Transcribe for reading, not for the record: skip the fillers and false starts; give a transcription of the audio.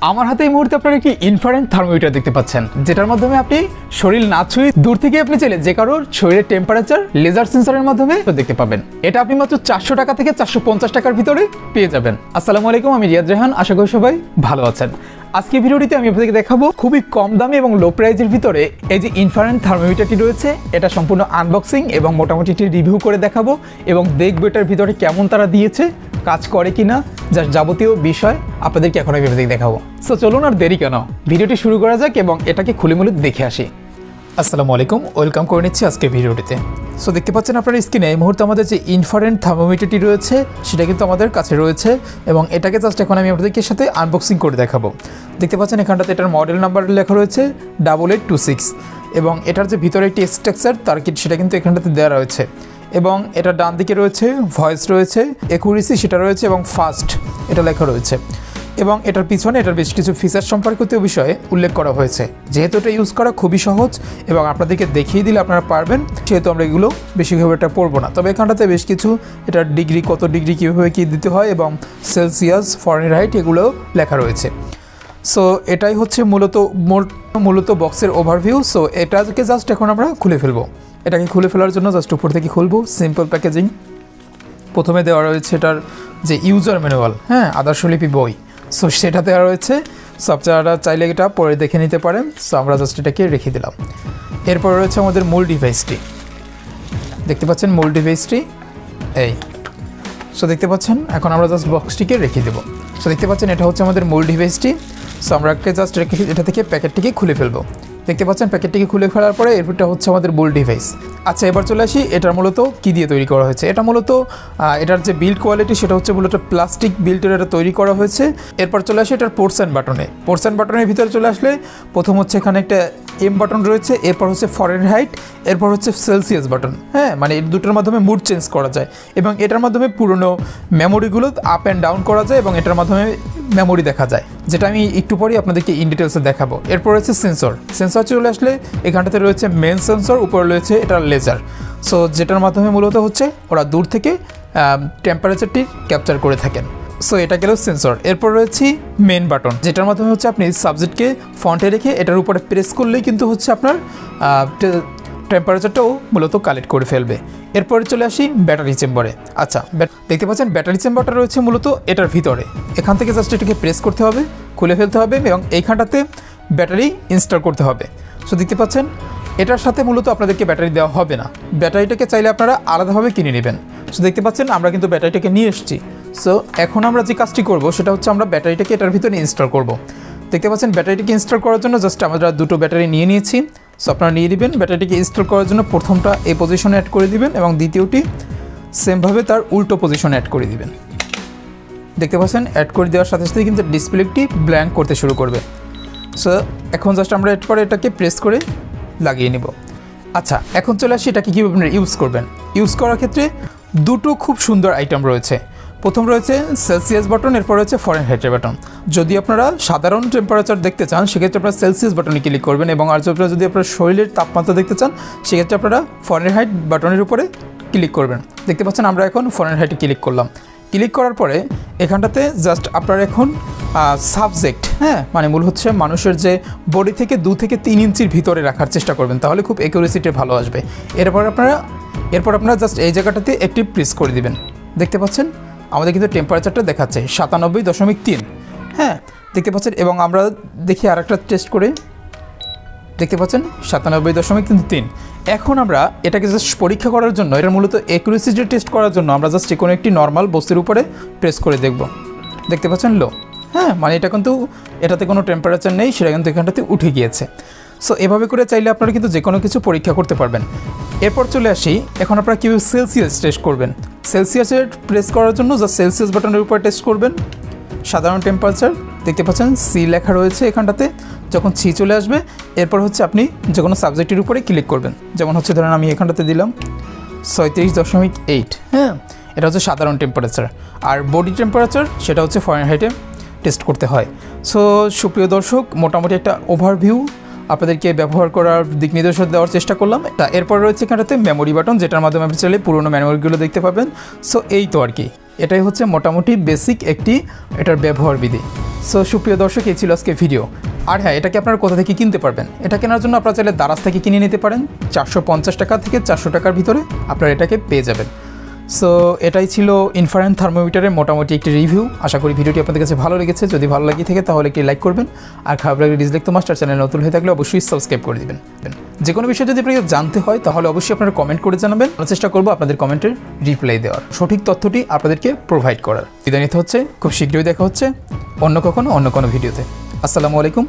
আমার হাতে এই মুহূর্তে আপনারা একটি ইনফ্রারেড থার্মোমিটার দেখতে পাচ্ছেন, যেটার মাধ্যমে আপনি শরীর না ছুঁয়ে দূর থেকে আপনি চাইলে যে কারোর শরীরের টেম্পারেচার লেজার সেন্সরের মাধ্যমে দেখতে পাবেন। এটা আপনি মাত্র 400 টাকা থেকে 450 টাকার ভিতরে পেয়ে যাবেন। আসসালামু আলাইকুম, আমি রিয়াদ রেহান, আশা করি সবাই ভালো আছেন। আজকে ভিডিওটিতে আমি আপনাদেরকে দেখাবো খুবই কম দামে এবং লো প্রাইসের ভিতরে এই যে ইনফ্রারেড থার্মোমিটারটি রয়েছে, এটা সম্পূর্ণ আনবক্সিং এবং মোটামুটি একটি রিভিউ করে দেখাবো এবং দেখবো এটার ভিতরে কেমন তারা দিয়েছে, কাজ করে কিনা, যার যাবতীয় বিষয় আপনাদেরকে এখন আমি ভিডিওতে দেখাবো। সো চলুন আর দেরি কেন, ভিডিওটি শুরু করা যাক এবং এটাকে খুলে মুলে দেখে আসি। আসসালামু আলাইকুম, ওয়েলকাম করে নিচ্ছি আজকে ভিডিওটিতে। সো দেখতে পাচ্ছেন আপনার স্ক্রিনে এই মুহূর্তে আমাদের যে ইনফ্রারেড থার্মোমিটারটি রয়েছে সেটা কিন্তু আমাদের কাছে রয়েছে এবং এটাকে জাস্ট এখন আমি আপনাদেরকে সাথে আনবক্সিং করে দেখাবো। দেখতে পাচ্ছেন এখানটাতে এটার মডেল নাম্বার লেখা রয়েছে 8826 এবং এটার যে ভিতরে একটি স্ট্রাকচার তার সেটা কিন্তু এখানটাতে দেওয়া রয়েছে এবং এটা ডান দিকে রয়েছে ভয়েস রয়েছে, অ্যাকুরেসি সেটা রয়েছে এবং ফাস্ট এটা লেখা রয়েছে এবং এটার পিছনে এটার বেশ কিছু ফিচার সম্পর্কিত বিষয়ে উল্লেখ করা হয়েছে। যেহেতু এটা ইউজ করা খুবই সহজ এবং আপনাদেরকে দেখিয়ে দিলে আপনারা পারবেন, সেহেতু আমরা এগুলো বেশিভাবে এটা পড়বো না। তবে এখানটাতে বেশ কিছু এটার ডিগ্রি, কত ডিগ্রি কীভাবে কী দিতে হয় এবং সেলসিয়াস, ফারেনহাইট এগুলো লেখা রয়েছে। সো এটাই হচ্ছে মূলত বক্সের ওভারভিউ। সো এটাকে জাস্ট এখন আমরা খুলে ফেলবো। এটাকে খুলে ফেলার জন্য জাস্ট উপর থেকে খুলবো, সিম্পল প্যাকেজিং। প্রথমে দেওয়া রয়েছে এটার যে ইউজার ম্যানুয়াল, আদর্শলিপি বই, সো সেটা দেওয়া রয়েছে। সো আপনারা চাইলে এটা পরে দেখে নিতে পারেন। সো আমরা জাস্ট এটাকে রেখে দিলাম। এরপর রয়েছে আমাদের মূল ডিভাইসটি, দেখতে পাচ্ছেন মূল ডিভাইসটি এই। সো দেখতে পাচ্ছেন এখন আমরা জাস্ট বক্সটিকে রেখে দেবো। সো দেখতে পাচ্ছেন এটা হচ্ছে আমাদের মূল ডিভাইসটি। সো আমরা জাস্ট রেখে এটা থেকে প্যাকেটটিকে খুলে ফেলবো। দেখতে পাচ্ছেন প্যাকেটটিকে খুলে ফেলার পরে এরপরটা হচ্ছে আমাদের মূল ডিভাইস। আচ্ছা, এবার চলে আসি এটার মূলত কী দিয়ে তৈরি করা হয়েছে। এটা মূলত এটার যে বিল্ড কোয়ালিটি সেটা হচ্ছে মূলত প্লাস্টিক বিল্ডের এটা তৈরি করা হয়েছে। এরপর চলে আসি এটার পোর্টস অ্যান্ড বাটনে। পোর্টস অ্যান্ড বাটনের ভিতরে চলে আসলে প্রথম হচ্ছে এখানে একটা এম বাটন রয়েছে, এরপর হচ্ছে ফারেনহাইট, এরপর হচ্ছে সেলসিয়াস বাটন। মানে এই দুটোর মাধ্যমে মুড চেঞ্জ করা যায় এবং এটার মাধ্যমে পুরনো মেমোরিগুলো আপ অ্যান্ড ডাউন করা যায় এবং এটার মাধ্যমে মেমোরি দেখা যায়, যেটা আমি একটু পরেই আপনাদেরকে ইন ডিটেলসে দেখাবো। এরপর রয়েছে সেন্সর চলে আসলে এখানটাতে রয়েছে মেন সেন্সর, উপরে রয়েছে এটার লেজার। সো যেটার মাধ্যমে মূলত হচ্ছে ওরা দূর থেকে টেম্পারেচারটি ক্যাপচার করে থাকেন। সো এটা গেল সেন্সর। এরপর রয়েছে মেন বাটন, যেটার মাধ্যমে হচ্ছে আপনি সাবজেক্টকে ফ্রন্টে রেখে এটার উপরে প্রেস করলেই কিন্তু হচ্ছে আপনার টেম্পারেচারটাও মূলত কালেক্ট করে ফেলবে। এরপরে চলে আসি ব্যাটারি চেম্বারে। আচ্ছা, দেখতে পাচ্ছেন ব্যাটারি চেম্বারটা রয়েছে মূলত এটার ভিতরে। এখান থেকে জাস্ট এটাকে প্রেস করতে হবে, খুলে ফেলতে হবে এবং এইখানটাতে ব্যাটারি ইনস্টল করতে হবে। সো দেখতে পাচ্ছেন এটার সাথে মূলত আপনাদেরকে ব্যাটারি দেওয়া হবে না, ব্যাটারিটাকে চাইলে আপনারা আলাদাভাবে কিনে নেবেন। সো দেখতে পাচ্ছেন আমরা কিন্তু ব্যাটারিটাকে নিয়ে এসেছি। সো এখন আমরা যে কাজটি করব সেটা হচ্ছে আমরা ব্যাটারিটাকে এটার ভিতরে ইনস্টল করব। দেখতে পাচ্ছেন ব্যাটারিটাকে ইনস্টল করার জন্য জাস্ট আমরা দুটো ব্যাটারি নিয়ে নিয়েছি। সো আপনারা নিয়ে নেবেন। ব্যাটারিটিকে ইনস্টল করার জন্য প্রথমটা এই পজিশনে অ্যাড করে দিবেন এবং দ্বিতীয়টি সেমভাবে তার উল্টো পজিশনে অ্যাড করে দিবেন। দেখতে পাচ্ছেন অ্যাড করে দেওয়ার সাথে সাথে কিন্তু ডিসপ্লেটি ব্ল্যাঙ্ক করতে শুরু করবে। সো এখন জাস্ট আমরা এরপর এটাকে প্রেস করে লাগিয়ে নেব। আচ্ছা, এখন চলে আসি এটাকে কীভাবে আপনারা ইউজ করবেন। ইউজ করার ক্ষেত্রে দুটো খুব সুন্দর আইটেম রয়েছে। প্রথম রয়েছে সেলসিয়াস বাটন, এরপর রয়েছে ফারেনহাইটের বাটন। যদি আপনারা সাধারণ টেম্পারেচার দেখতে চান সেক্ষেত্রে আপনারা সেলসিয়াস বাটনে ক্লিক করবেন এবং আর যদি আপনারা শরীরের তাপমাত্রা দেখতে চান সেক্ষেত্রে আপনারা ফারেনহাইট বাটনের উপরে ক্লিক করবেন। দেখতে পাচ্ছেন আমরা এখন ফারেনহাইটে ক্লিক করলাম। ক্লিক করার পরে এখানটাতে জাস্ট আপনারা এখন সাবজেক্ট মানে মূল হচ্ছে মানুষের যে বডি থেকে 2 থেকে 3 ইঞ্চির ভিতরে রাখার চেষ্টা করবেন, তাহলে খুব অ্যাকুরেসিটি ভালো আসবে। এরপর আপনারা জাস্ট এই জায়গাটাতে একটি প্রেস করে দিবেন। দেখতে পাচ্ছেন আমাদের কিন্তু টেম্পারেচারটা দেখাচ্ছে 97.3। দেখতে পাচ্ছেন এবং আমরা দেখি আরেকটা টেস্ট করে, দেখতে পাচ্ছেন 97.3। এখন আমরা এটাকে জাস্ট পরীক্ষা করার জন্য, এটা মূলত অ্যাকুরেসিটি টেস্ট করার জন্য আমরা জাস্ট কোনো একটি নর্মাল বস্তুর উপরে প্রেস করে দেখব। দেখতে পাচ্ছেন লো, মানে এটা কিন্তু এটাতে কোনো টেম্পারেচার নেই, সেটা কিন্তু এখানটাতে উঠে গিয়েছে। সো এভাবে করে চাইলে আপনারা কিন্তু যে কোনো কিছু পরীক্ষা করতে পারবেন। এরপর চলে আসি এখন আপনারা কীভাবে সেলসিয়াস টেস্ট করবেন। সেলসিয়াসের প্রেস করার জন্য জাস্ট সেলসিয়াস বাটনের উপর টেস্ট করবেন। সাধারণ টেম্পারেচার দেখতে পাচ্ছেন সি লেখা রয়েছে এখানটাতে, যখন সি চলে আসবে এরপর হচ্ছে আপনি যে কোনো সাবজেক্টের উপরে ক্লিক করবেন। যেমন হচ্ছে ধরেন আমি এখানটাতে দিলাম 37.8। এটা হচ্ছে সাধারণ টেম্পারেচার। আর বডি টেম্পারেচার সেটা হচ্ছে ফারেনহাইটে টেস্ট করতে হয়। সো সুপ্রিয় দর্শক, মোটামুটি একটা ওভারভিউ আপনাদেরকে ব্যবহার করার দিক নির্দেশনা দেওয়ার চেষ্টা করলাম। এরপর রয়েছে এখানটাতে মেমোরি বাটন, যেটার মাধ্যমে আপনি চাইলে পুরোনো মেমোরিগুলো দেখতে পাবেন। সো এই তো আর কি, এটাই হচ্ছে মোটামুটি বেসিক এটার ব্যবহার বিধি। সো সুপ্রিয় দর্শক, এই ছিল আজকে ভিডিও। আর হ্যাঁ, এটাকে আপনারা কোথা থেকে কিনতে পারবেন? এটা কেনার জন্য আপনারা চাইলে দারাজ থেকে কিনে নিতে পারেন। 450 টাকা থেকে 400 টাকার ভিতরে আপনারা এটাকে পেয়ে যাবেন। সো এটাই ছিল ইনফ্রারেড থার্মোমিটারের মোটামুটি একটি রিভিউ। আশা করি ভিডিওটি আপনাদের কাছে ভালো লেগেছে। যদি ভালো লাগে থাকে তাহলে একটি লাইক করবেন, আর খারাপ লাগলে ডিসলাইক তো মাস্টার। চ্যানেল নতুন হয়ে থাকলে অবশ্যই সাবস্ক্রাইব করে দিবেন। যে কোনো বিষয় যদি আপনাদের জানতে হয় তাহলে অবশ্যই আপনারা কমেন্ট করে জানাবেন। আমরা চেষ্টা করবো আপনাদের কমেন্টের রিপ্লাই দেওয়ার, সঠিক তথ্যটি আপনাদেরকে প্রোভাইড করার। বিদায় নিতে হচ্ছে, খুব শীঘ্রই দেখা হচ্ছে অন্য কোনো ভিডিওতে। আসসালামু আলাইকুম।